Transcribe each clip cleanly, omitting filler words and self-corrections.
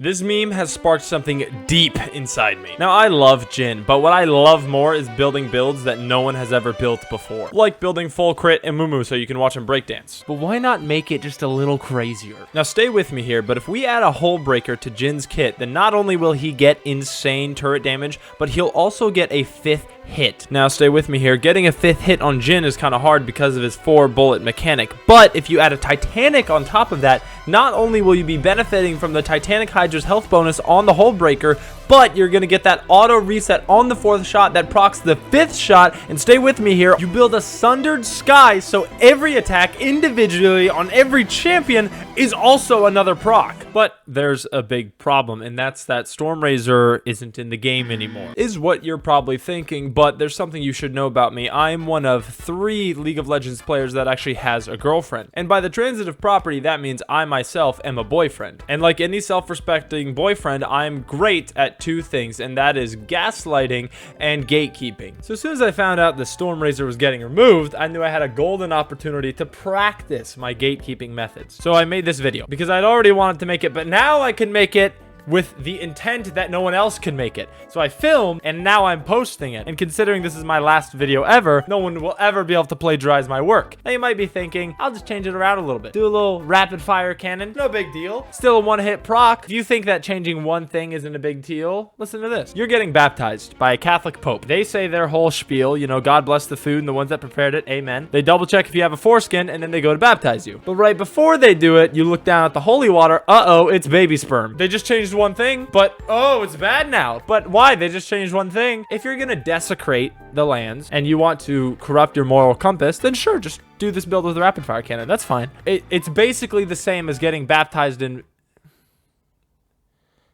This meme has sparked something deep inside me. Now, I love Jhin, but what I love more is building builds that no one has ever built before. Like building full crit and Mumu so you can watch him breakdance. But why not make it just a little crazier? Now, stay with me here, but if we add a hull breaker to Jin's kit, then not only will he get insane turret damage, but he'll also get a 5th hit. Now, stay with me here. Getting a 5th hit on Jhin is kind of hard because of his 4-bullet mechanic, but if you add a Titanic on top of that, not only will you be benefiting from the Titanic Hydra's health bonus on the hull breaker, but you're going to get that auto reset on the 4th shot that procs the 5th shot. And stay with me here, you build a Sundered Sky, so every attack individually on every champion is also another proc. But there's a big problem, and that's that Stormrazor isn't in the game anymore. Is what you're probably thinking, but there's something you should know about me. I'm one of 3 League of Legends players that actually has a girlfriend. And by the transitive property, that means I myself am a boyfriend. And like any self-respecting boyfriend, I'm great at 2 things, and that is gaslighting and gatekeeping. So as soon as I found out the Stormrazor was getting removed, I knew I had a golden opportunity to practice my gatekeeping methods. So I made this video because I'd already wanted to make it, but now I can make it with the intent that no one else can make it. So I filmed, and now I'm posting it. And considering this is my last video ever, no one will ever be able to plagiarize my work. Now you might be thinking, I'll just change it around a little bit. Do a little rapid fire cannon. No big deal. Still a 1-hit proc. If you think that changing one thing isn't a big deal, listen to this. You're getting baptized by a Catholic Pope. They say their whole spiel, you know, God bless the food and the ones that prepared it, amen. They double check if you have a foreskin, and then they go to baptize you. But right before they do it, you look down at the holy water. Uh-oh, it's baby sperm. They just changed one thing, but oh, it's bad now. But why? They just changed one thing. If you're gonna desecrate the lands and you want to corrupt your moral compass, then sure, just do this build with a rapid fire cannon. That's fine. It's basically the same as getting baptized in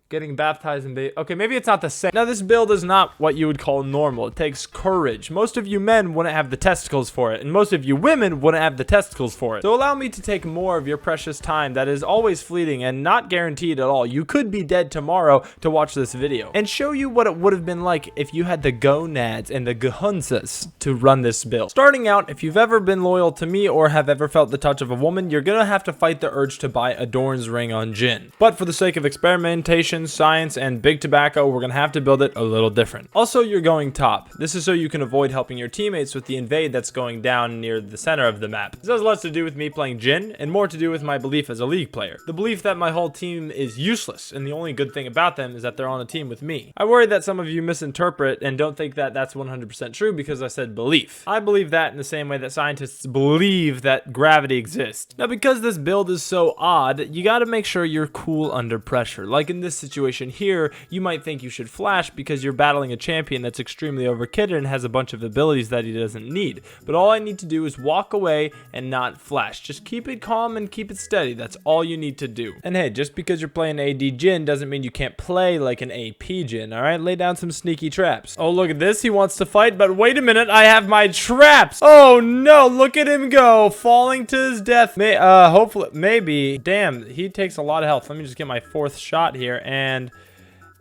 okay, maybe it's not the same. Now, this build is not what you would call normal. It takes courage. Most of you men wouldn't have the testicles for it, and most of you women wouldn't have the testicles for it. So allow me to take more of your precious time that is always fleeting and not guaranteed at all. You could be dead tomorrow to watch this video and show you what it would have been like if you had the gonads and the gehunsas to run this build. Starting out, if you've ever been loyal to me or have ever felt the touch of a woman, you're gonna have to fight the urge to buy Adorn's ring on Jhin. But for the sake of experimentation, science, and big tobacco, we're gonna have to build it a little different. Also, you're going top. This is so you can avoid helping your teammates with the invade that's going down near the center of the map. This has less to do with me playing Jhin and more to do with my belief as a League player. The belief that my whole team is useless, and the only good thing about them is that they're on a team with me. I worry that some of you misinterpret and don't think that that's 100% true because I said belief. I believe that in the same way that scientists believe that gravity exists. Now, because this build is so odd, you gotta make sure you're cool under pressure. Like in this situation here, you might think you should flash because you're battling a champion that's extremely overkitted and has a bunch of abilities that he doesn't need. But all I need to do is walk away and not flash. Just keep it calm and keep it steady. That's all you need to do. And hey, just because you're playing AD Jhin doesn't mean you can't play like an AP Jhin, alright? Lay down some sneaky traps. Oh, look at this. He wants to fight, but wait a minute. I have my traps. Oh no, look at him go. Falling to his death. Hopefully, maybe. Damn, he takes a lot of health. Let me just get my 4th shot here and...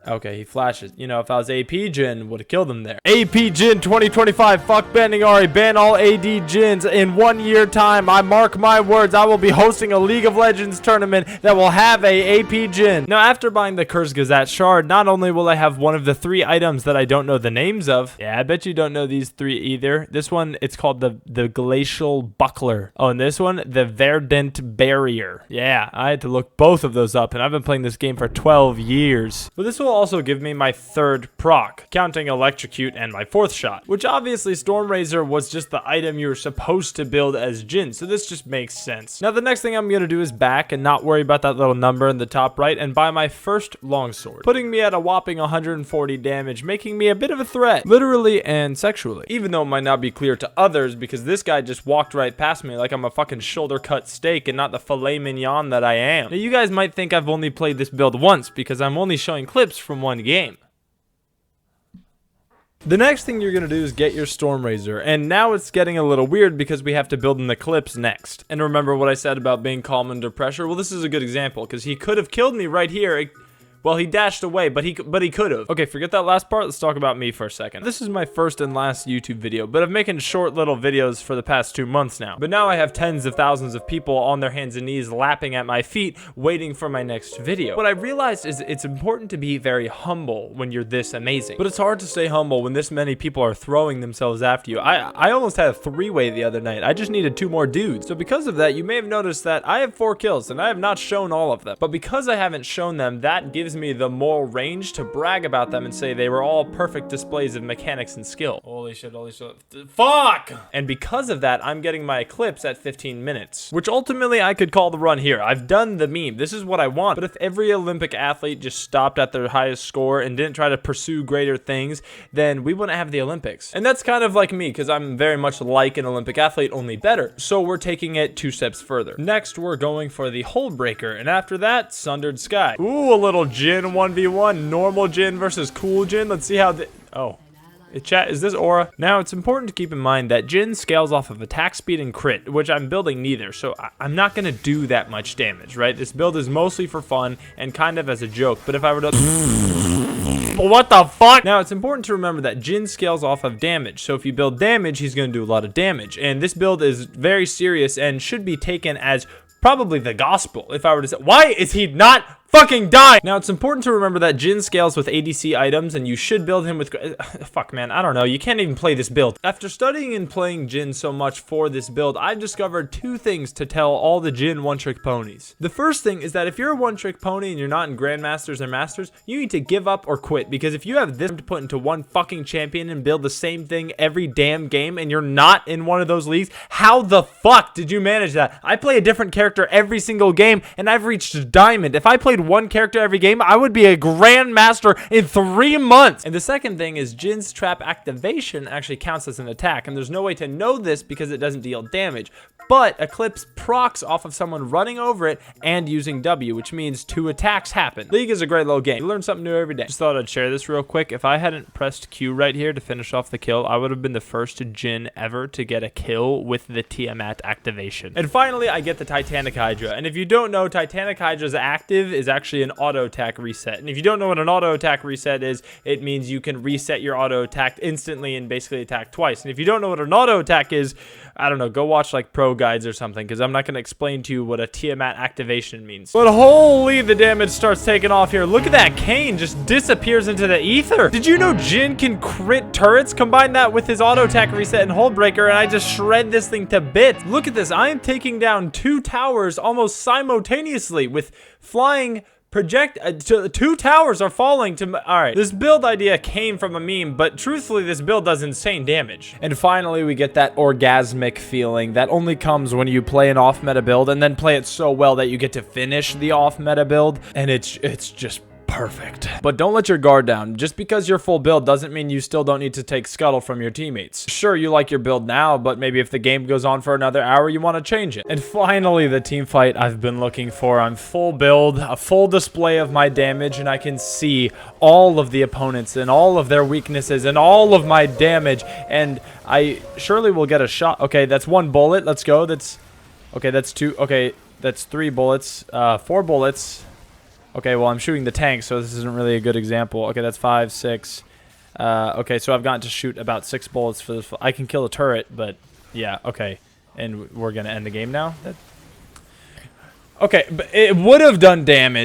okay, he flashes. You know, if I was AP Jhin, would have killed him there. AP Jhin 2025. Fuck banning Ari. Ban all AD Jhins. In 1 year time, I mark my words, I will be hosting a League of Legends tournament that will have a AP Jhin. Now, after buying the Curse Gazette shard, not only will I have one of the 3 items that I don't know the names of. Yeah, I bet you don't know these 3 either. This one, it's called the Glacial Buckler. Oh, and this one, the Verdant Barrier. Yeah, I had to look both of those up, and I've been playing this game for 12 years. But this will also give me my 3rd proc, counting Electrocute and my 4th shot, which obviously Stormrazor was just the item you were supposed to build as Jhin, so this just makes sense. Now, the next thing I'm going to do is back and not worry about that little number in the top right and buy my 1st longsword, putting me at a whopping 140 damage, making me a bit of a threat, literally and sexually, even though it might not be clear to others because this guy just walked right past me like I'm a fucking shoulder cut steak and not the filet mignon that I am. Now, you guys might think I've only played this build once because I'm only showing clips from one game. The next thing you're going to do is get your Stormrazor, and now it's getting a little weird because we have to build an Eclipse next. And remember what I said about being calm under pressure? Well, this is a good example because he could have killed me right here. Well, he dashed away, but he could have. Okay, forget that last part. Let's talk about me for a second. This is my first and last YouTube video, but I've making short little videos for the past 2 months now. But now I have tens of thousands of people on their hands and knees lapping at my feet, waiting for my next video. What I realized is it's important to be very humble when you're this amazing. But it's hard to stay humble when this many people are throwing themselves after you. I almost had a 3-way the other night. I just needed 2 more dudes. So because of that, you may have noticed that I have 4 kills, and I have not shown all of them. But because I haven't shown them, that gives me the moral range to brag about them and say they were all perfect displays of mechanics and skill. Holy shit, holy shit. Fuck! And because of that, I'm getting my eclipse at 15 minutes, which ultimately I could call the run here. I've done the meme. This is what I want. But if every Olympic athlete just stopped at their highest score and didn't try to pursue greater things, then we wouldn't have the Olympics. And that's kind of like me, because I'm very much like an Olympic athlete, only better. So we're taking it 2 steps further. Next, we're going for the hole breaker, and after that, Sundered Sky. Ooh, a little Jhin 1v1, normal Jhin versus cool Jhin. Let's see how the... Oh. Chat, is this aura? Now, it's important to keep in mind that Jhin scales off of attack speed and crit, which I'm building neither, so I'm not gonna do that much damage, right? This build is mostly for fun and kind of as a joke, but if I were to... What the fuck? Now, it's important to remember that Jhin scales off of damage, so if you build damage, he's gonna do a lot of damage, and this build is very serious and should be taken as probably the gospel, if I were to say. Why is he not fucking die? Now, it's important to remember that Jhin scales with ADC items, and you should build him with... Fuck, man, I don't know. You can't even play this build. After studying and playing Jhin so much for this build, I've discovered 2 things to tell all the Jhin one-trick ponies. The first thing is that if you're a one-trick pony and you're not in Grandmasters or Masters, you need to give up or quit, because if you have this to put into one fucking champion and build the same thing every damn game, and you're not in one of those leagues, how the fuck did you manage that? I play a different character every single game, and I've reached Diamond. If I played one character every game, I would be a Grandmaster in 3 months. And the second thing is Jin's trap activation actually counts as an attack, and there's no way to know this because it doesn't deal damage. But Eclipse procs off of someone running over it and using W, which means 2 attacks happen. League is a great little game. You learn something new every day. Just thought I'd share this real quick. If I hadn't pressed Q right here to finish off the kill, I would have been the first Jhin ever to get a kill with the Tiamat activation. And finally, I get the Titanic Hydra. And if you don't know, Titanic Hydra's active is actually an auto attack reset. And if you don't know what an auto attack reset is, it means you can reset your auto attack instantly and basically attack twice. And if you don't know what an auto attack is, I don't know, go watch like pro guides or something, because I'm not going to explain to you what a Tiamat activation means. But holy, the damage starts taking off here. Look at that. Kayn just disappears into the ether. Did you know Jhin can crit turrets? Combine that with his auto attack reset and hold breaker, and I just shred this thing to bits. Look at this. I am taking down 2 towers almost simultaneously with flying project. 2 towers are falling to... All right, this build idea came from a meme, but truthfully, this build does insane damage. And finally, we get that orgasmic feeling that only comes when you play an off-meta build and then play it so well that you get to finish the off-meta build, and it's just perfect. But don't let your guard down. Just because you're full build doesn't mean you still don't need to take scuttle from your teammates. Sure, you like your build now, but maybe if the game goes on for another hour, you want to change it. And finally, the team fight I've been looking for. I'm full build, a full display of my damage, and I can see all of the opponents and all of their weaknesses and all of my damage, and I surely will get a shot. Okay, that's 1 bullet. Let's go. That's 2. Okay, that's 3 bullets. 4 bullets. Okay, well, I'm shooting the tank, so this isn't really a good example. Okay, that's 5, 6. Okay, so I've gotten to shoot about 6 bullets for this. I can kill a turret, but yeah, okay. And we're going to end the game now? Okay, but it would have done damage.